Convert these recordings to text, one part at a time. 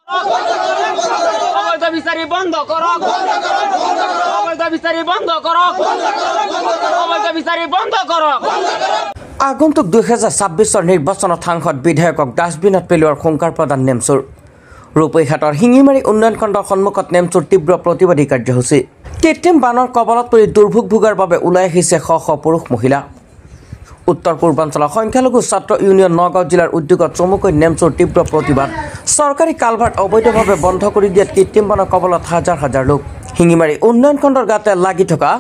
অবৈধ বিচাৰি বন্ধ কৰক, অবৈধ বিচাৰি বন্ধ কৰক, অবৈধ বিচাৰি বন্ধ কৰক। আগন্তুক 2026 নিৰ্বাচনত সাংসদ বিধায়কক ডাষ্টবিনত পেলোৱাৰ সংকাৰ প্ৰদান নেমচুৰ। ৰূপৈঘাটৰ শিঙিমাৰী উন্নয়ন খণ্ডৰ সন্মুখত নেমচুৰ তীব্ৰ প্ৰতিবাদী কাৰ্যসূচী। কৃত্ৰিম বানৰ কবলত পৰি দুৰ্ভোগ ভোগাৰ বাবে ওলাই আহিছে শ শ পুৰুষ মহিলা। উত্তৰ পূৰ্বাঞ্চলৰ সংখ্যালঘু ছাত্ৰ ইউনিয়ন নগাঁও জিলাৰ উদ্যোগত চমুকৈ নেমচুৰ তীব্ৰ প্ৰতিবাদ। চৰকাৰী কালভাৰ্ট অবৈধভাৱে বন্ধ কৰি দিয়াত কৃত্ৰিম বানৰ কবলত হাজাৰ হাজাৰ লোক। শিঙিমাৰী উন্নয়ন খণ্ডৰ গাতে লাগি থকা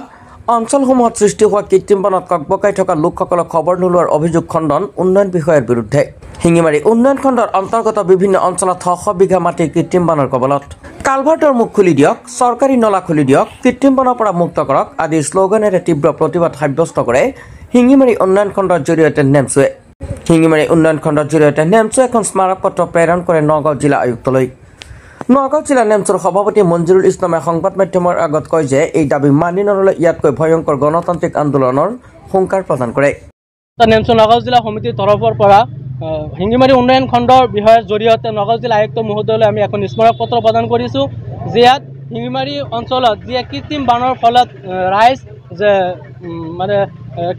অঞ্চলসমূহত সৃষ্টি হোৱা কৃত্ৰিম বানত ককবকাই থকা লোকসকলক খবৰ নোলোৱাৰ অভিযোগ খণ্ডন উন্নয়ন বিষয়াৰ বিৰুদ্ধে। শিঙিমাৰী উন্নয়ন খণ্ডৰ অন্তৰ্গত বিভিন্ন অঞ্চলত শ শ বিঘা মাটি কৃত্ৰিম বানৰ কবলত। কালভাৰ্টৰ মুখ খুলি দিয়ক, চৰকাৰী নলা খুলি দিয়ক, কৃত্ৰিম বানৰ পৰা মুক্ত কৰক আদি শ্লোগানেৰে তীব্ৰ প্ৰতিবাদ সাব্যস্ত কৰে শিঙিমাৰী উন্নয়ন খণ্ডৰ জৰিয়তে নেমচুৱে। শিঙিমাৰী উন্নয়ন খণ্ডৰ জৰিয়তে নেমচুৱে এখন স্মাৰক পত্ৰ প্ৰেৰণ কৰে নগাঁও জিলা আয়ুক্তলৈ। নগাঁও জিলা নেমচুৰ সভাপতি মঞ্জুৰুল ইছলামে সংবাদ মাধ্যমৰ আগত কয় যে এই দাবী মানি নললে ইয়াতকৈ ভয়ংকৰ গণতান্ত্ৰিক আন্দোলনৰ হুংকাৰ প্ৰদান কৰে। নেমচু নগাঁও জিলা সমিতিৰ তৰফৰ পৰা শিঙিমাৰী উন্নয়ন খণ্ডৰ বিষয়ৰ জৰিয়তে নগাঁও জিলা আয়ুক্ত মহোদয়লৈ আমি এখন স্মাৰক পত্ৰ প্ৰদান কৰিছোঁ। ইয়াত শিঙিমাৰী অঞ্চলত যি কৃত্ৰিম বানৰ ফলত ৰাইজ যে মানে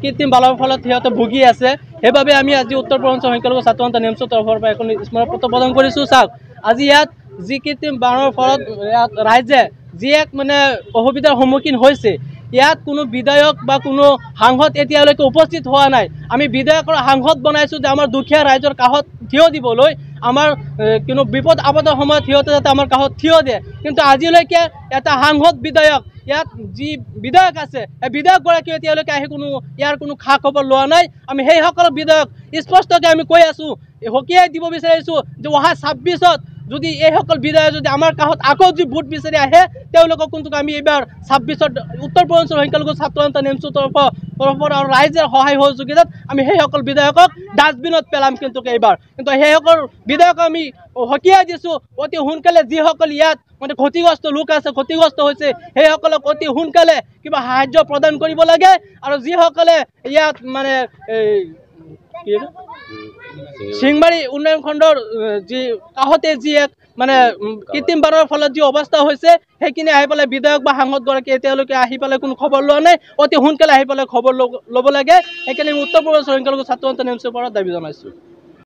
কৃত্ৰিম বানৰ ফলত সিহঁতে ভুগি আছে, সেইবাবে আমি আজি উত্তৰ পূৰ্বাঞ্চল সংখ্যালঘু ছাত্ৰ সন্থা নেমচুৰ তৰফৰ পৰা এখন স্মাৰক পত্ৰ প্ৰদান কৰিছোঁ। চাওক, আজি ইয়াত যি কৃত্ৰিম বানৰ ফলত ৰাইজে যি এক মানে অসুবিধাৰ সন্মুখীন হৈছে, ইয়াত কোনো বিধায়ক বা কোনো সাংসদ এতিয়ালৈকে উপস্থিত হোৱা নাই। আমি বিধায়কৰ সাংসদ বনাইছোঁ যে আমাৰ দুখীয়া ৰাইজৰ কাষত থিয় দিবলৈ, আমাৰ কোনো বিপদ আপদৰ সময়ত সিহঁতে যাতে আমাৰ কাষত থিয় দিয়ে, কিন্তু আজিলৈকে এটা সাংসদ বিধায়ক ইয়াত যি বিধায়ক আছে এই বিধায়কগৰাকীয়ে এতিয়ালৈকে আহি ইয়াৰ কোনো খা খবৰ লোৱা নাই। আমি সেইসকল বিধায়ক স্পষ্টকৈ আমি কৈ আছোঁ, সকীয়াই দিব বিচাৰিছোঁ যে অহা 26ত যদি এইসকল বিধায়ক যদি আমাৰ কাষত আকৌ যদি ভোট বিচাৰি আহে, তেওঁলোকক কিন্তু আমি এইবাৰ 26ত উত্তৰ পূৰ্বাঞ্চল সংখ্যালঘু ছাত্ৰ সন্থা নেমচুৰ তৰফৰ আৰু ৰাইজৰ সহায় সহযোগিতাত আমি সেইসকল বিধায়কক ডাষ্টবিনত পেলাম। কিন্তু সেইসকল বিধায়কক আমি সকীয়াই দিছোঁ, অতি সোনকালে যিসকল ইয়াত মানে ক্ষতিগ্ৰস্ত লোক আছে, ক্ষতিগ্ৰস্ত হৈছে, সেইসকলক অতি সোনকালে কিবা সাহায্য প্ৰদান কৰিব লাগে। আৰু যিসকলে ইয়াত মানে শিঙিমাৰী উন্নয়ন খণ্ডৰ যি কাষতে যি এক মানে কৃত্ৰিম বানৰ ফলত যি অৱস্থা হৈছে, সেইখিনি আহি পেলাই বিধায়ক বা সাংসদগৰাকী এতিয়ালৈকে আহি পেলাই কোনো খবৰ লোৱা নাই। অতি সোনকালে আহি পেলাই খবৰ ল'ব লাগে। সেইকাৰণে উত্তৰ পূৰ্বাঞ্চল সংখ্যালঘু ছাত্ৰ সন্থা নেমচুৰ পৰা দাবী জনাইছোঁ।